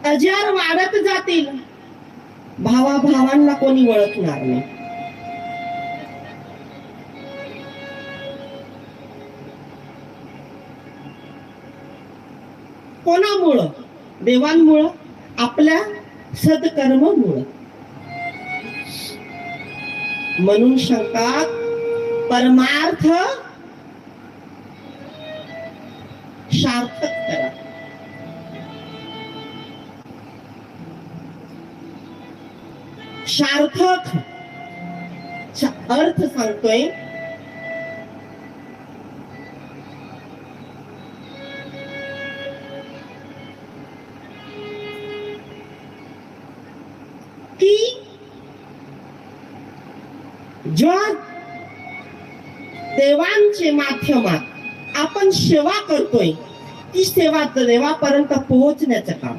अजार वाढत जातील, भावाभावांना कोणी ओळखणार नाही. कोणामुळं? देवांमुळं, आपल्या सत्कर्मामुळं. म्हणून सांगतात परमार्थ सार्थक करा. सार्थक अर्थ सांगतोय की ज्या देवांचे माध्यमात आपण सेवा करतोय, ती सेवा देवापर्यंत पोहोचण्याचं काम.